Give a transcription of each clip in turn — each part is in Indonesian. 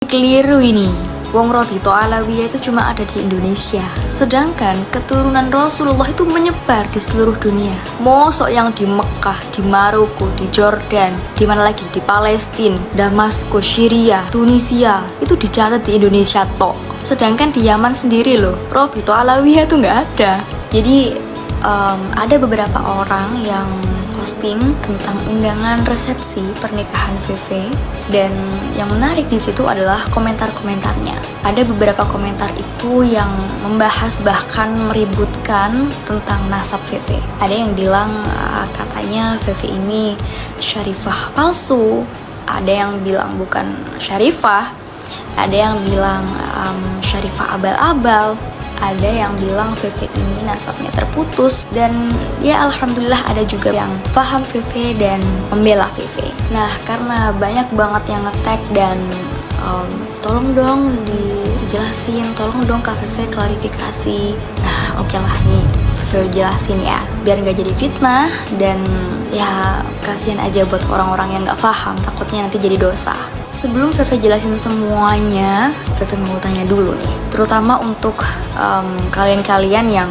keliru ini. Wong Robito Alawiyah itu cuma ada di Indonesia. Sedangkan keturunan Rasulullah itu menyebar di seluruh dunia. Mosok yang di Mekah, di Maroko, di Jordan, di mana lagi? Di Palestina, Damaskus, Syria, Tunisia, itu dicatat di Indonesia tok. Sedangkan di Yaman sendiri loh, Robito Alawiyah itu nggak ada. Jadi ada beberapa orang yang posting tentang undangan resepsi pernikahan VV, dan yang menarik di situ adalah komentar-komentarnya. Ada beberapa komentar itu yang membahas bahkan meributkan tentang nasab VV. Ada yang bilang katanya VV ini syarifah palsu, ada yang bilang bukan syarifah, ada yang bilang syarifah abal-abal, ada yang bilang VV ini nasabnya terputus, dan ya alhamdulillah ada juga yang paham VV dan membela VV. Nah, karena banyak banget yang nge-tag dan tolong dong dijelasin, tolong dong Kak VV klarifikasi. Nah, oke lah nih VV jelasin ya, biar nggak jadi fitnah, dan ya kasihan aja buat orang-orang yang nggak paham, takutnya nanti jadi dosa. Sebelum VV jelasin semuanya, VV mau tanya dulu nih, terutama untuk kalian-kalian yang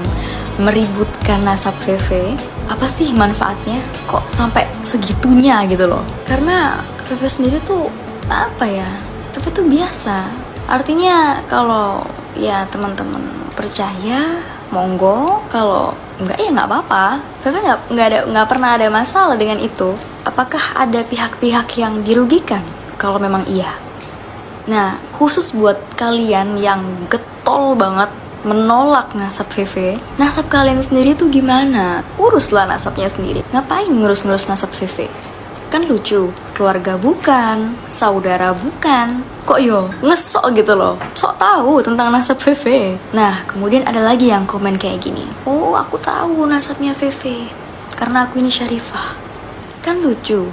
meributkan nasab VV, apa sih manfaatnya? Kok sampai segitunya gitu loh? Karena VV sendiri tuh apa ya? VV tuh biasa. Artinya kalau ya teman-teman percaya, monggo. Kalau enggak ya nggak apa-apa. VV nggak pernah ada masalah dengan itu. Apakah ada pihak-pihak yang dirugikan? Kalau memang iya. Nah, khusus buat kalian yang getol banget menolak nasab VV, nasab kalian sendiri tuh gimana? Uruslah nasabnya sendiri. Ngapain ngurus-ngurus nasab VV? Kan lucu, keluarga bukan, saudara bukan. Kok yo ngesok gitu loh, sok tahu tentang nasab VV. Nah, kemudian ada lagi yang komen kayak gini, oh aku tahu nasabnya VV karena aku ini syarifah. Kan lucu,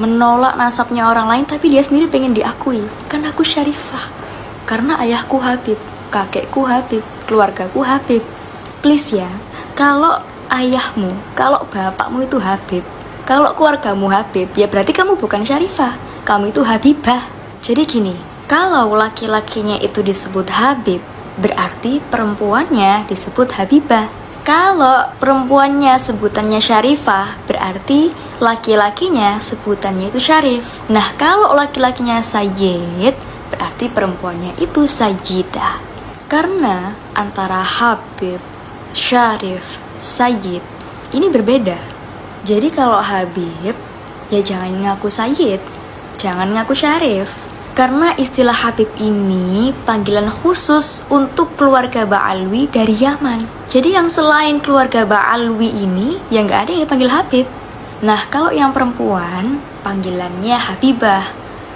menolak nasabnya orang lain tapi dia sendiri pengen diakui. Kan aku syarifah karena ayahku Habib, kakekku Habib, keluargaku Habib. Please ya, kalau ayahmu, kalau bapakmu itu Habib, kalau keluargamu Habib, ya berarti kamu bukan syarifah, kamu itu Habibah. Jadi gini, kalau laki-lakinya itu disebut Habib, berarti perempuannya disebut Habibah. Kalau perempuannya sebutannya syarifah, berarti laki-lakinya sebutannya itu syarif. Nah, kalau laki-lakinya sayyid, berarti perempuannya itu sayyidah. Karena antara Habib, syarif, sayyid ini berbeda. Jadi kalau Habib, ya jangan ngaku sayyid, jangan ngaku syarif. Karena istilah Habib ini panggilan khusus untuk keluarga Ba'alwi dari Yaman. Jadi yang selain keluarga Ba'alwi ini, ya nggak ada yang dipanggil Habib. Nah, kalau yang perempuan, panggilannya Habibah,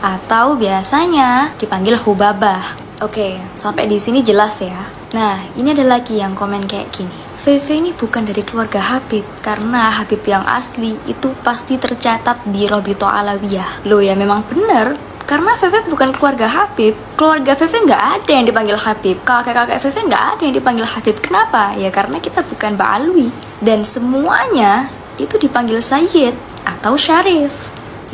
atau biasanya dipanggil Hubabah. Oke, sampai di sini jelas ya. Nah, ini ada lagi yang komen kayak gini, VV ini bukan dari keluarga Habib, karena Habib yang asli itu pasti tercatat di Robito Alawiyah. Loh ya memang bener, karena VV bukan keluarga Habib. Keluarga VV nggak ada yang dipanggil Habib, kakek-kakek VV nggak ada yang dipanggil Habib. Kenapa? Ya karena kita bukan Ba'alwi, dan semuanya itu dipanggil Sayyid atau Syarif.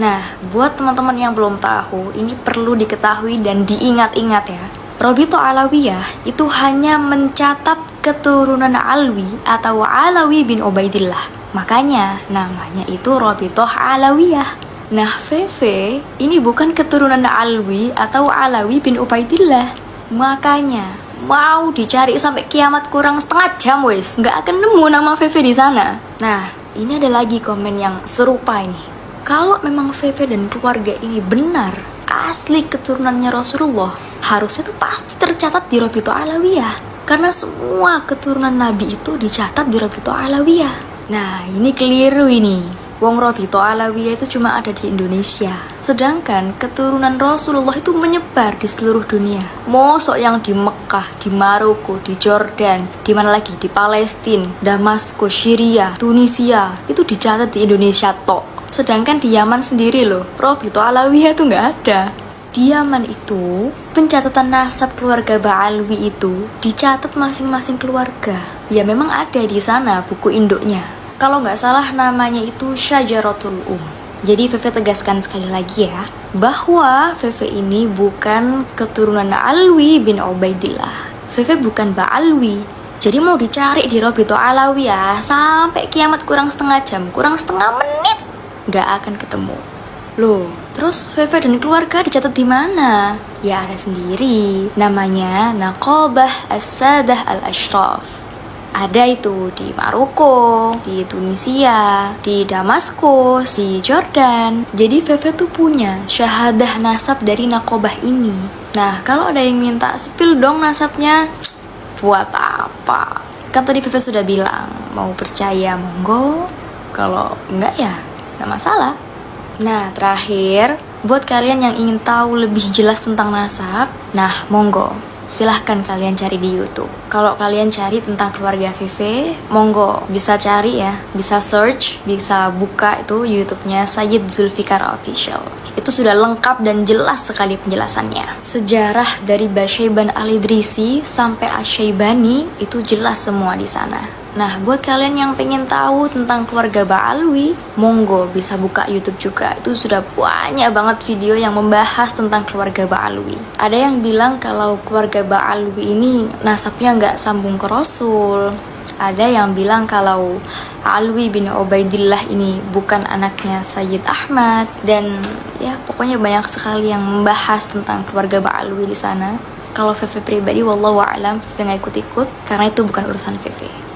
Nah, buat teman-teman yang belum tahu, ini perlu diketahui dan diingat-ingat ya. Robito Alawiyah itu hanya mencatat keturunan Alwi atau Alawi bin Ubaidillah. Makanya namanya itu Robito Alawiyah. Nah, VV ini bukan keturunan Alwi atau Alawi bin Ubaidillah. Makanya mau dicari sampai kiamat kurang setengah jam wes, nggak akan nemu nama VV di sana. Nah, ini ada lagi komen yang serupa ini. Kalau memang VV dan keluarga ini benar asli keturunannya Rasulullah, harusnya itu pasti tercatat di Robito Alawiyah. Karena semua keturunan Nabi itu dicatat di Robito Alawiyah. Nah, ini keliru ini. Wong Robito Alawiyah itu cuma ada di Indonesia. Sedangkan keturunan Rasulullah itu menyebar di seluruh dunia. Mosok yang di Mekah, di Maroko, di Jordan, di mana lagi? Di Palestina, Damaskus, Syria, Tunisia, itu dicatat di Indonesia tok. Sedangkan di Yaman sendiri loh, Robito Alawiyah itu nggak ada. Di Yaman itu, pencatatan nasab keluarga Ba'alwi itu dicatat masing-masing keluarga. Ya memang ada di sana buku induknya. Kalau nggak salah namanya itu Syajaratul Jadi Veve tegaskan sekali lagi ya, bahwa Veve ini bukan keturunan Alwi bin Ubaidillah. Veve bukan Ba'alwi. Jadi mau dicari di Robito Alawi ya, sampai kiamat kurang setengah jam, kurang setengah menit, gak akan ketemu. Loh, terus Veve dan keluarga dicatat di mana? Ya ada sendiri, namanya Naqabah As-Sadah Al-Ashraf. Ada itu di Maroko, di Tunisia, di Damaskus, di Jordan. Jadi Veve tuh punya syahadah nasab dari Naqabah ini. Nah, kalau ada yang minta spill dong nasabnya, buat apa? Kan tadi Veve sudah bilang, mau percaya monggo, kalau enggak ya enggak masalah. Nah, terakhir, buat kalian yang ingin tahu lebih jelas tentang nasab, nah monggo, silahkan kalian cari di YouTube. Kalau kalian cari tentang keluarga Veve, monggo bisa cari ya, bisa search, bisa buka itu YouTube-nya Sayyid Zulfikar Official. Itu sudah lengkap dan jelas sekali penjelasannya. Sejarah dari Basyaiban Al-Idrisi sampai Asyaibani itu jelas semua di sana. Nah, buat kalian yang pengen tahu tentang keluarga Ba'alwi, monggo bisa buka YouTube juga. Itu sudah banyak banget video yang membahas tentang keluarga Ba'alwi. Ada yang bilang kalau keluarga Ba'alwi ini nasabnya nggak sambung ke Rasul. Ada yang bilang kalau Alwi bin Ubaidillah ini bukan anaknya Sayyid Ahmad. Dan ya pokoknya banyak sekali yang membahas tentang keluarga Ba'alwi di sana. Kalau Veve pribadi, wallahu a'lam, Veve nggak ikut-ikut karena itu bukan urusan Veve.